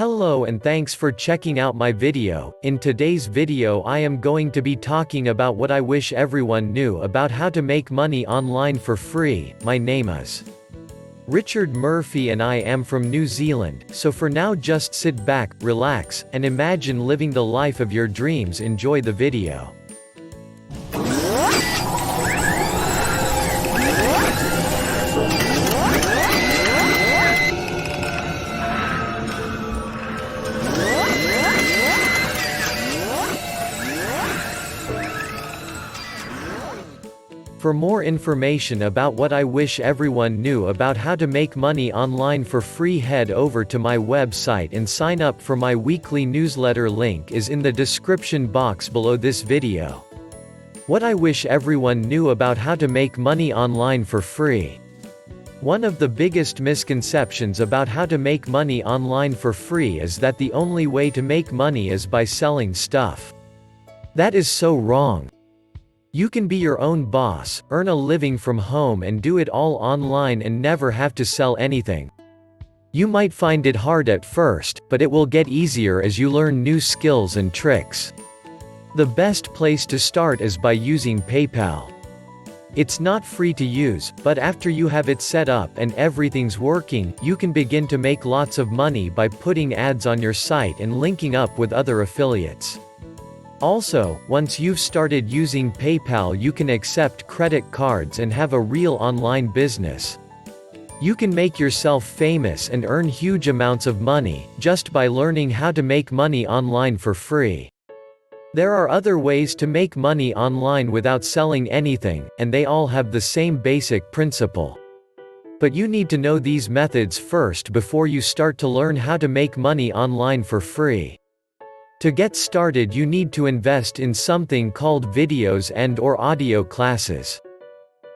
Hello and thanks for checking out my video. In today's video I am going to be talking about what I wish everyone knew about how to make money online for free. My name is Richard Murphy and I am from New Zealand, so for now just sit back, relax, and imagine living the life of your dreams. Enjoy the video. For more information about what I wish everyone knew about how to make money online for free, head over to my website and sign up for my weekly newsletter. Link is in the description box below this video. What I wish everyone knew about how to make money online for free. One of the biggest misconceptions about how to make money online for free is that the only way to make money is by selling stuff. That is so wrong. You can be your own boss, earn a living from home and do it all online and never have to sell anything. You might find it hard at first, but it will get easier as you learn new skills and tricks. The best place to start is by using PayPal. It's not free to use, but after you have it set up and everything's working, you can begin to make lots of money by putting ads on your site and linking up with other affiliates. Also, once you've started using PayPal, you can accept credit cards and have a real online business. You can make yourself famous and earn huge amounts of money, just by learning how to make money online for free. There are other ways to make money online without selling anything, and they all have the same basic principle. But you need to know these methods first before you start to learn how to make money online for free. To get started, you need to invest in something called videos and/or audio classes.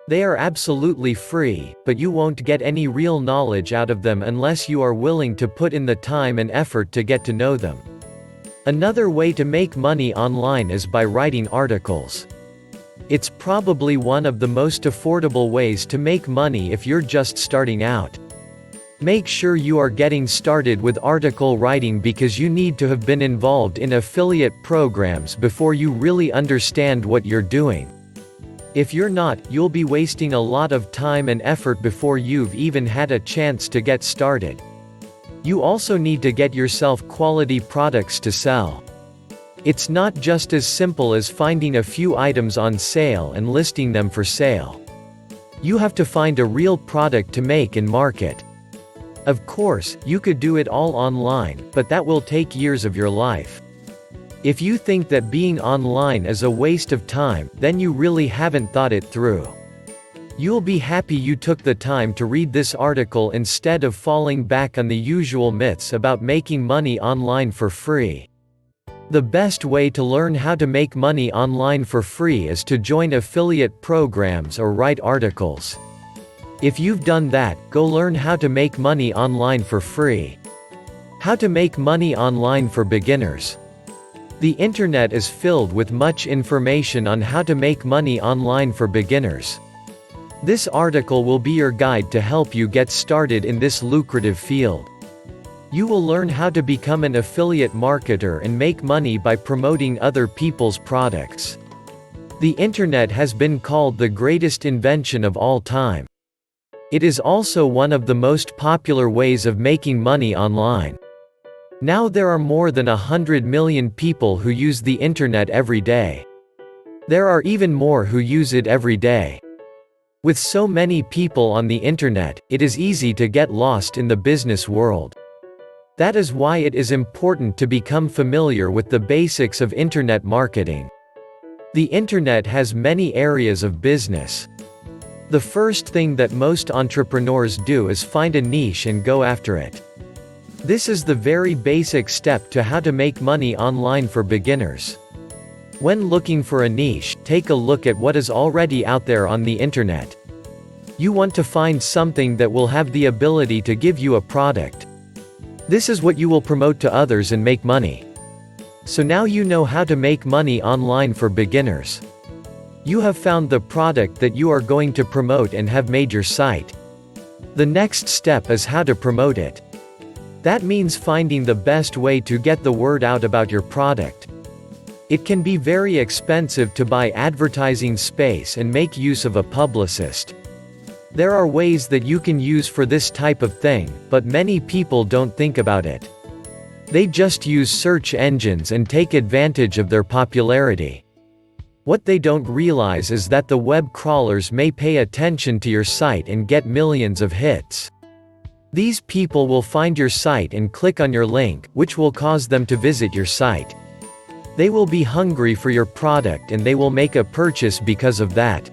They are absolutely free, but you won't get any real knowledge out of them unless you are willing to put in the time and effort to get to know them. Another way to make money online is by writing articles. It's probably one of the most affordable ways to make money if you're just starting out. Make sure you are getting started with article writing because you need to have been involved in affiliate programs before you really understand what you're doing. If you're not, you'll be wasting a lot of time and effort before you've even had a chance to get started. You also need to get yourself quality products to sell. It's not just as simple as finding a few items on sale and listing them for sale. You have to find a real product to make and market. Of course, you could do it all online, but that will take years of your life. If you think that being online is a waste of time, then you really haven't thought it through. You'll be happy you took the time to read this article instead of falling back on the usual myths about making money online for free. The best way to learn how to make money online for free is to join affiliate programs or write articles. If you've done that, go learn how to make money online for free. How to make money online for beginners. The internet is filled with much information on how to make money online for beginners. This article will be your guide to help you get started in this lucrative field. You will learn how to become an affiliate marketer and make money by promoting other people's products. The internet has been called the greatest invention of all time. It is also one of the most popular ways of making money online. Now there are more than 100 million people who use the internet every day. There are even more who use it every day. With so many people on the internet, it is easy to get lost in the business world. That is why it is important to become familiar with the basics of internet marketing. The internet has many areas of business. The first thing that most entrepreneurs do is find a niche and go after it. This is the very basic step to how to make money online for beginners. When looking for a niche, take a look at what is already out there on the internet. You want to find something that will have the ability to give you a product. This is what you will promote to others and make money. So now you know how to make money online for beginners. You have found the product that you are going to promote and have made your site. The next step is how to promote it. That means finding the best way to get the word out about your product. It can be very expensive to buy advertising space and make use of a publicist. There are ways that you can use for this type of thing, but many people don't think about it. They just use search engines and take advantage of their popularity. What they don't realize is that the web crawlers may pay attention to your site and get millions of hits. These people will find your site and click on your link, which will cause them to visit your site. They will be hungry for your product and they will make a purchase because of that.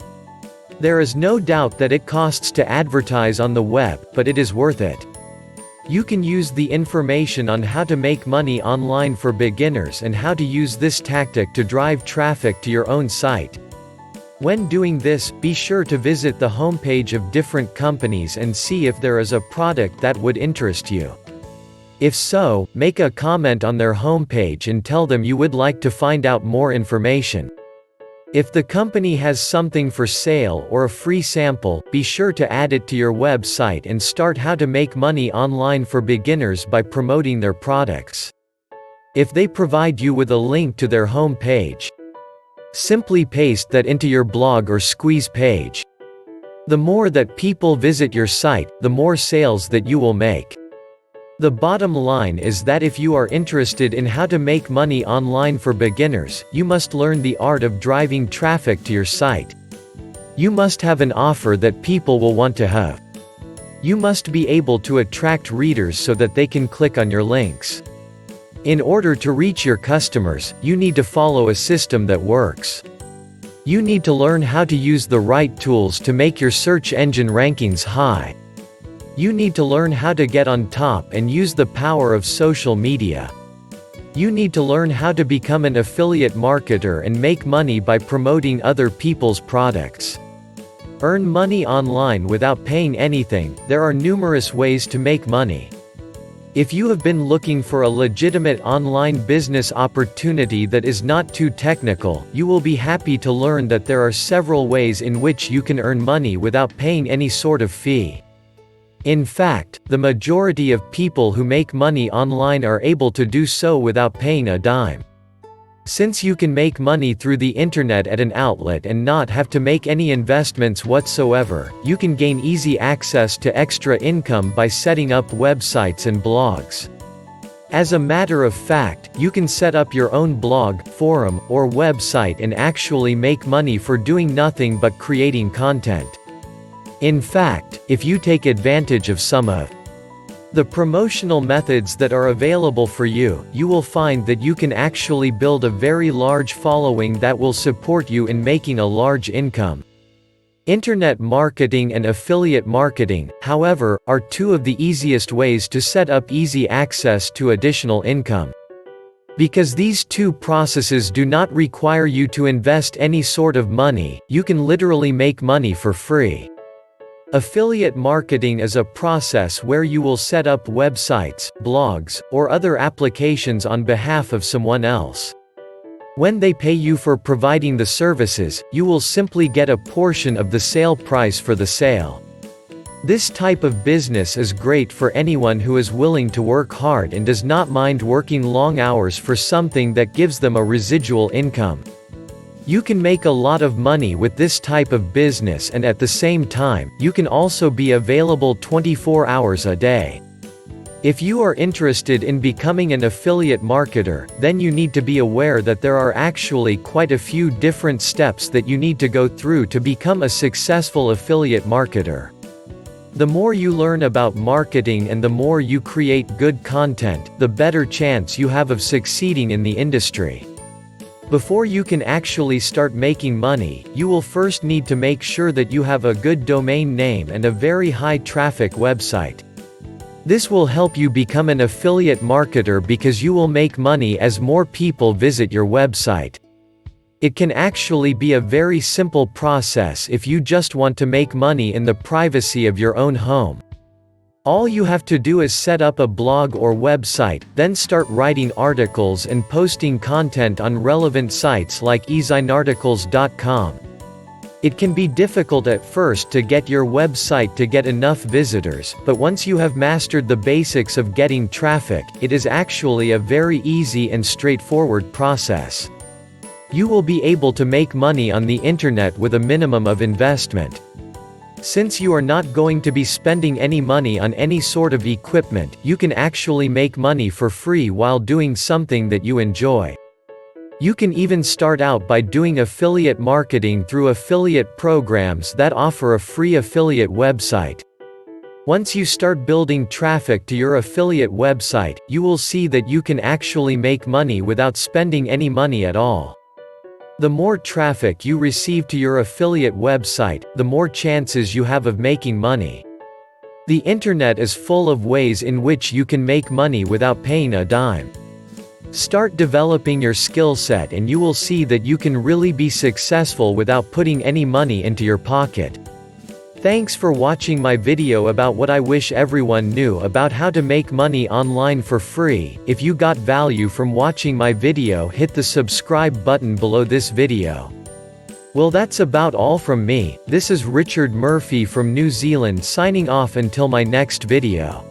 There is no doubt that it costs to advertise on the web, but it is worth it. You can use the information on how to make money online for beginners and how to use this tactic to drive traffic to your own site. When doing this, be sure to visit the homepage of different companies and see if there is a product that would interest you. If so, make a comment on their homepage and tell them you would like to find out more information. If the company has something for sale or a free sample, be sure to add it to your website and start how to make money online for beginners by promoting their products. If they provide you with a link to their home page, simply paste that into your blog or squeeze page. The more that people visit your site, the more sales that you will make. The bottom line is that if you are interested in how to make money online for beginners, you must learn the art of driving traffic to your site. You must have an offer that people will want to have. You must be able to attract readers so that they can click on your links. In order to reach your customers, you need to follow a system that works. You need to learn how to use the right tools to make your search engine rankings high. You need to learn how to get on top and use the power of social media. You need to learn how to become an affiliate marketer and make money by promoting other people's products. Earn money online without paying anything. There are numerous ways to make money. If you have been looking for a legitimate online business opportunity that is not too technical, you will be happy to learn that there are several ways in which you can earn money without paying any sort of fee. In fact, the majority of people who make money online are able to do so without paying a dime. Since you can make money through the internet at an outlet and not have to make any investments whatsoever, you can gain easy access to extra income by setting up websites and blogs. As a matter of fact, you can set up your own blog, forum, or website and actually make money for doing nothing but creating content. In fact, if you take advantage of some of the promotional methods that are available for you, you will find that you can actually build a very large following that will support you in making a large income. Internet marketing and affiliate marketing, however, are two of the easiest ways to set up easy access to additional income. Because these two processes do not require you to invest any sort of money, you can literally make money for free. Affiliate marketing is a process where you will set up websites, blogs, or other applications on behalf of someone else. When they pay you for providing the services, you will simply get a portion of the sale price for the sale. This type of business is great for anyone who is willing to work hard and does not mind working long hours for something that gives them a residual income. You can make a lot of money with this type of business, and at the same time, you can also be available 24 hours a day. If you are interested in becoming an affiliate marketer, then you need to be aware that there are actually quite a few different steps that you need to go through to become a successful affiliate marketer. The more you learn about marketing and the more you create good content, the better chance you have of succeeding in the industry. Before you can actually start making money, you will first need to make sure that you have a good domain name and a very high traffic website. This will help you become an affiliate marketer because you will make money as more people visit your website. It can actually be a very simple process if you just want to make money in the privacy of your own home. All you have to do is set up a blog or website, then start writing articles and posting content on relevant sites like ezinearticles.com. It can be difficult at first to get your website to get enough visitors, but once you have mastered the basics of getting traffic, it is actually a very easy and straightforward process. You will be able to make money on the internet with a minimum of investment. Since you are not going to be spending any money on any sort of equipment, you can actually make money for free while doing something that you enjoy. You can even start out by doing affiliate marketing through affiliate programs that offer a free affiliate website. Once you start building traffic to your affiliate website, you will see that you can actually make money without spending any money at all. The more traffic you receive to your affiliate website, the more chances you have of making money. The internet is full of ways in which you can make money without paying a dime. Start developing your skill set and you will see that you can really be successful without putting any money into your pocket. Thanks for watching my video about what I wish everyone knew about how to make money online for free. If you got value from watching my video, hit the subscribe button below this video. Well, that's about all from me. This is Richard Murphy from New Zealand signing off until my next video.